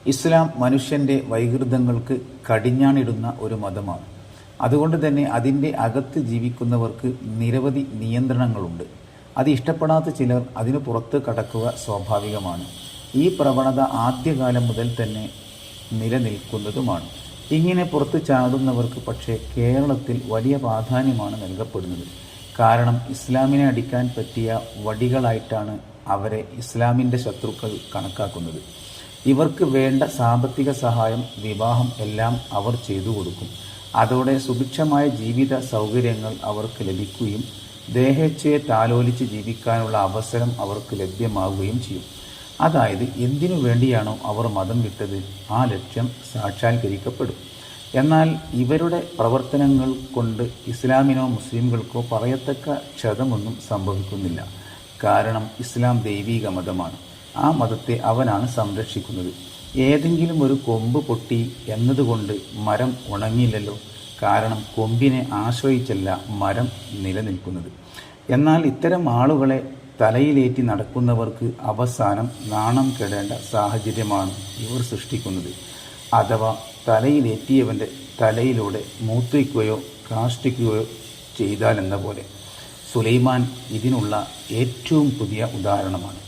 ഇസ്ലാം മനുഷ്യൻ്റെ വൈകൃതങ്ങൾക്ക് കടിഞ്ഞാണിടുന്ന ഒരു മതമാണ്. അതുകൊണ്ട് തന്നെ അതിൻ്റെ അകത്ത് ജീവിക്കുന്നവർക്ക് നിരവധി നിയന്ത്രണങ്ങളുണ്ട്. അത് ഇഷ്ടപ്പെടാത്ത ചിലർ അതിനു പുറത്ത് കടക്കുക സ്വാഭാവികമാണ്. ഈ പ്രവണത ആദ്യകാലം മുതൽ തന്നെ നിലനിൽക്കുന്നതുമാണ്. ഇങ്ങനെ പുറത്ത് ചാടുന്നവർക്ക് പക്ഷേ കേരളത്തിൽ വലിയ പ്രാധാന്യമാണ് നൽകപ്പെടുന്നത്. കാരണം ഇസ്ലാമിനെ അടിക്കാൻ പറ്റിയ വടികളായിട്ടാണ് അവരെ ഇസ്ലാമിൻ്റെ ശത്രുക്കൾ കണക്കാക്കുന്നത്. ഇവർക്ക് വേണ്ട സാമ്പത്തിക സഹായം, വിവാഹം എല്ലാം അവർ ചെയ്തു കൊടുക്കും. അതോടെ സുഭിക്ഷമായ ജീവിത സൗകര്യങ്ങൾ അവർക്ക് ലഭിക്കുകയും ദേഹേച്ഛയെ താലോലിച്ച് ജീവിക്കാനുള്ള അവസരം അവർക്ക് ലഭ്യമാവുകയും ചെയ്യും. അതായത് എന്തിനു വേണ്ടിയാണോ അവർ മതം വിട്ടത് ആ ലക്ഷ്യം സാക്ഷാത്കരിക്കപ്പെടും. എന്നാൽ ഇവരുടെ പ്രവർത്തനങ്ങൾ കൊണ്ട് ഇസ്ലാമിനോ മുസ്ലിംകൾക്കോ പറയത്തക്ക ക്ഷതമൊന്നും സംഭവിക്കുന്നില്ല. കാരണം ഇസ്ലാം ദൈവീക മതമാണ്. ആ മതത്തെ അവനാണ് സംരക്ഷിക്കുന്നത്. ഏതെങ്കിലും ഒരു കൊമ്പ് പൊട്ടി എന്നതുകൊണ്ട് മരം ഉണങ്ങില്ലല്ലോ. കാരണം കൊമ്പിനെ ആശ്രയിച്ചല്ല മരം നിലനിൽക്കുന്നത്. എന്നാൽ ഇത്തരം ആളുകളെ തലയിലേറ്റി നടക്കുന്നവർക്ക് അവസാനം നാണം കെടേണ്ട സാഹചര്യമാണ് ഇവർ സൃഷ്ടിക്കുന്നത്. അഥവാ തലയിലേറ്റിയവൻ്റെ തലയിലൂടെ മൂത്രിക്കുകയോ കാഷ്ടിക്കുകയോ ചെയ്താലെന്ന പോലെ. സുലൈമാൻ ഇതിനുള്ള ഏറ്റവും പുതിയ ഉദാഹരണമാണ്.